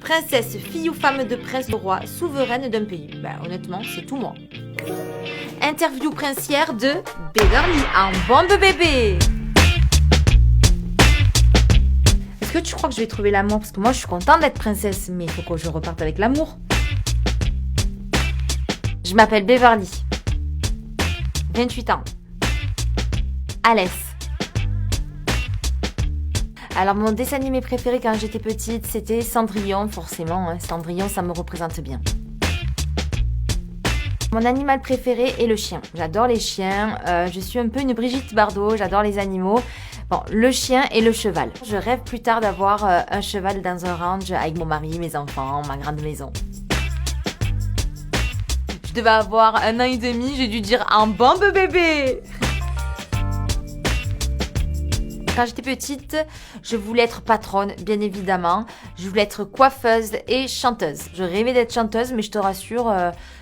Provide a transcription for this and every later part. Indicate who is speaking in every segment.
Speaker 1: Princesse, fille ou femme de prince, de roi, souveraine d'un pays. Honnêtement, c'est tout moi. Interview princière de Beverly en bombe bébé. Est-ce que tu crois que je vais trouver l'amour? Parce que moi, je suis contente d'être princesse, mais il faut que je reparte avec l'amour. Je m'appelle Beverly. 28 ans. Alès. Alors, mon dessin animé préféré quand j'étais petite, c'était Cendrillon, forcément. Cendrillon, ça me représente bien. Mon animal préféré est le chien. J'adore les chiens. Je suis un peu une Brigitte Bardot. J'adore les animaux. Bon, le chien et le cheval. Je rêve plus tard d'avoir un cheval dans un ranch avec mon mari, mes enfants, ma grande maison. Je devais avoir 1 an et demi. J'ai dû dire en bombe bébé. Quand j'étais petite, je voulais être patronne, bien évidemment. Je voulais être coiffeuse et chanteuse. Je rêvais d'être chanteuse, mais je te rassure,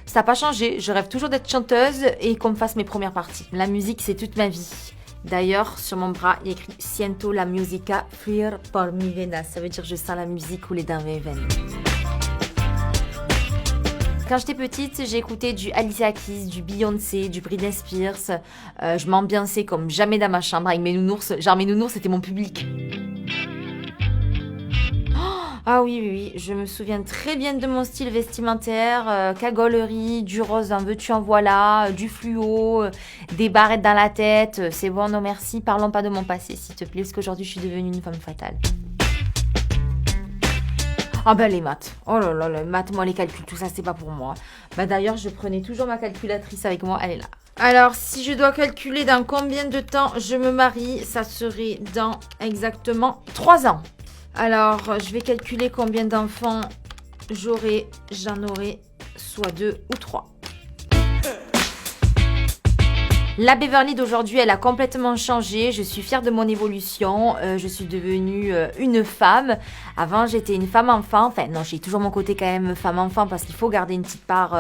Speaker 1: ça n'a pas changé. Je rêve toujours d'être chanteuse et qu'on me fasse mes premières parties. La musique, c'est toute ma vie. D'ailleurs, sur mon bras, il y a écrit « Siento la musica fluir por mi venas ». Ça veut dire « Je sens la musique couler dans mes veines ». Quand j'étais petite, j'ai écouté du Alicia Keys, du Beyoncé, du Britney Spears. Je m'ambiançais comme jamais dans ma chambre avec mes nounours. Genre mes nounours, c'était mon public. Ah oui, je me souviens très bien de mon style vestimentaire. Cagolerie, du rose, en veux-tu en voilà, du fluo, des barrettes dans la tête. C'est bon, non merci, parlons pas de mon passé, s'il te plaît, parce qu'aujourd'hui, je suis devenue une femme fatale. Ah les maths. Oh là là, les maths, moi les calculs, tout ça c'est pas pour moi. D'ailleurs, je prenais toujours ma calculatrice avec moi, elle est là. Alors, si je dois calculer dans combien de temps je me marie, ça serait dans exactement 3 ans. Alors, je vais calculer combien d'enfants j'aurai. J'en aurai soit 2 ou 3. La Beverly d'aujourd'hui, elle a complètement changé. Je suis fière de mon évolution. Je suis devenue une femme. Avant, j'étais une femme-enfant. Enfin, non, j'ai toujours mon côté quand même femme-enfant parce qu'il faut garder une petite part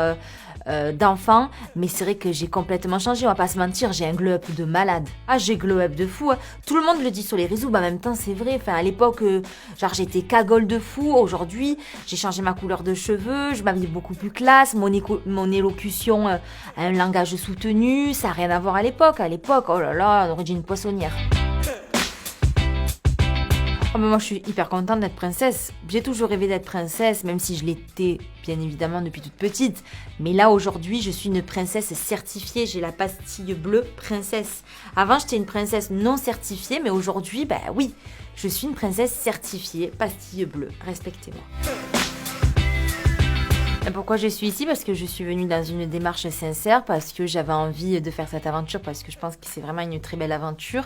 Speaker 1: d'enfant. Mais c'est vrai que j'ai complètement changé. On va pas se mentir, j'ai un glow-up de malade. Ah, j'ai glow-up de fou. Tout le monde le dit sur les réseaux. En même temps, c'est vrai. Enfin, à l'époque, genre, j'étais cagole de fou. Aujourd'hui, j'ai changé ma couleur de cheveux. Je m'habille beaucoup plus classe. Mon élocution a un langage soutenu. Ça n'a rien à voir à l'époque. À l'époque, oh là là, on aurait dit une poissonnière. Oh, mais moi, je suis hyper contente d'être princesse. J'ai toujours rêvé d'être princesse, même si je l'étais, bien évidemment, depuis toute petite. Mais là, aujourd'hui, je suis une princesse certifiée. J'ai la pastille bleue princesse. Avant, j'étais une princesse non certifiée, mais aujourd'hui, oui, je suis une princesse certifiée, pastille bleue. Respectez-moi. Pourquoi je suis ici? Parce que je suis venue dans une démarche sincère, parce que j'avais envie de faire cette aventure, parce que je pense que c'est vraiment une très belle aventure.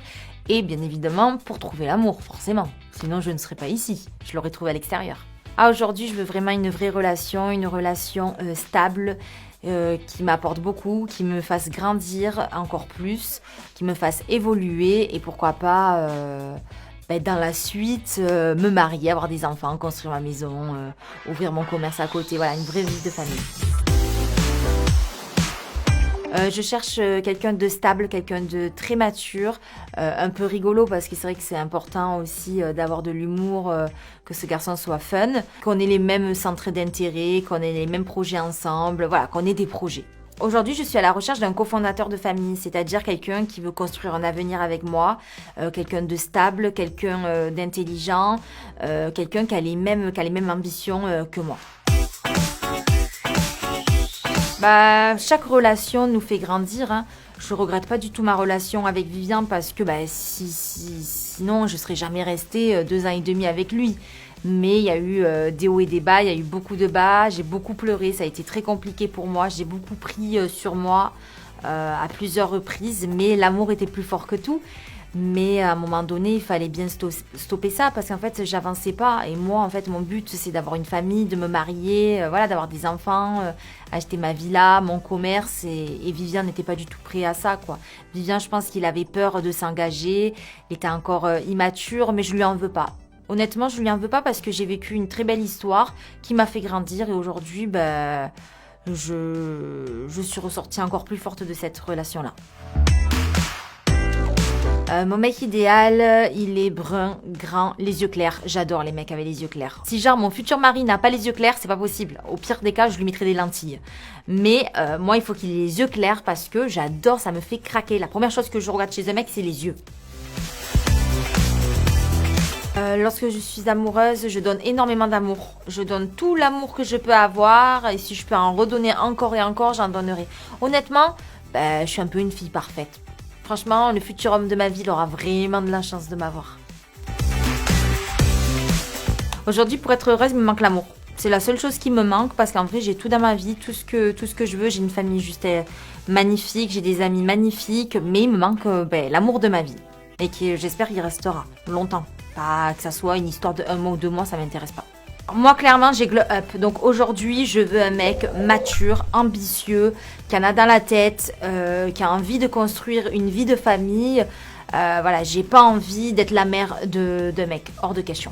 Speaker 1: Et bien évidemment, pour trouver l'amour, forcément. Sinon, je ne serais pas ici. Je l'aurais trouvé à l'extérieur. Aujourd'hui, je veux vraiment une vraie relation, une relation stable, qui m'apporte beaucoup, qui me fasse grandir encore plus, qui me fasse évoluer et pourquoi pas... dans la suite, me marier, avoir des enfants, construire ma maison, ouvrir mon commerce à côté. Voilà, une vraie vie de famille. Je cherche quelqu'un de stable, quelqu'un de très mature, un peu rigolo parce que c'est vrai que c'est important aussi d'avoir de l'humour, que ce garçon soit fun, qu'on ait les mêmes centres d'intérêt, qu'on ait les mêmes projets ensemble, voilà, qu'on ait des projets. Aujourd'hui, je suis à la recherche d'un cofondateur de famille, c'est-à-dire quelqu'un qui veut construire un avenir avec moi, quelqu'un de stable, quelqu'un d'intelligent, quelqu'un qui a les mêmes ambitions que moi. Chaque relation nous fait grandir, hein. Je regrette pas du tout ma relation avec Vivian parce que sinon je serais jamais restée 2 ans et demi avec lui. Mais il y a eu des hauts et des bas, il y a eu beaucoup de bas, j'ai beaucoup pleuré, ça a été très compliqué pour moi, j'ai beaucoup pris sur moi à plusieurs reprises, mais l'amour était plus fort que tout. Mais à un moment donné, il fallait bien stopper ça parce qu'en fait, j'avançais pas. Et moi, en fait, mon but, c'est d'avoir une famille, de me marier, d'avoir des enfants, acheter ma villa, mon commerce. Et Vivian n'était pas du tout prêt à ça, quoi. Vivian, je pense qu'il avait peur de s'engager. Il était encore immature, mais je lui en veux pas. Honnêtement, je lui en veux pas parce que j'ai vécu une très belle histoire qui m'a fait grandir. Et aujourd'hui, je suis ressortie encore plus forte de cette relation-là. Mon mec idéal, il est brun, grand, les yeux clairs. J'adore les mecs avec les yeux clairs. Si genre mon futur mari n'a pas les yeux clairs, c'est pas possible. Au pire des cas, je lui mettrai des lentilles. Mais moi, il faut qu'il ait les yeux clairs parce que j'adore, ça me fait craquer. La première chose que je regarde chez un mec, c'est les yeux. Lorsque je suis amoureuse, je donne énormément d'amour. Je donne tout l'amour que je peux avoir et si je peux en redonner encore et encore, j'en donnerai. Honnêtement, je suis un peu une fille parfaite. Franchement, le futur homme de ma vie, il aura vraiment de la chance de m'avoir. Aujourd'hui, pour être heureuse, il me manque l'amour. C'est la seule chose qui me manque parce qu'en vrai, j'ai tout dans ma vie, tout ce que je veux. J'ai une famille juste magnifique, j'ai des amis magnifiques, mais il me manque l'amour de ma vie. Et que j'espère qu'il restera longtemps. Pas que ça soit une histoire de 1 mois ou 2 mois, ça m'intéresse pas. Moi, clairement, j'ai glow up. Donc aujourd'hui, je veux un mec mature, ambitieux, qui en a dans la tête, qui a envie de construire une vie de famille. Voilà, j'ai pas envie d'être la mère d'un mec. Hors de question.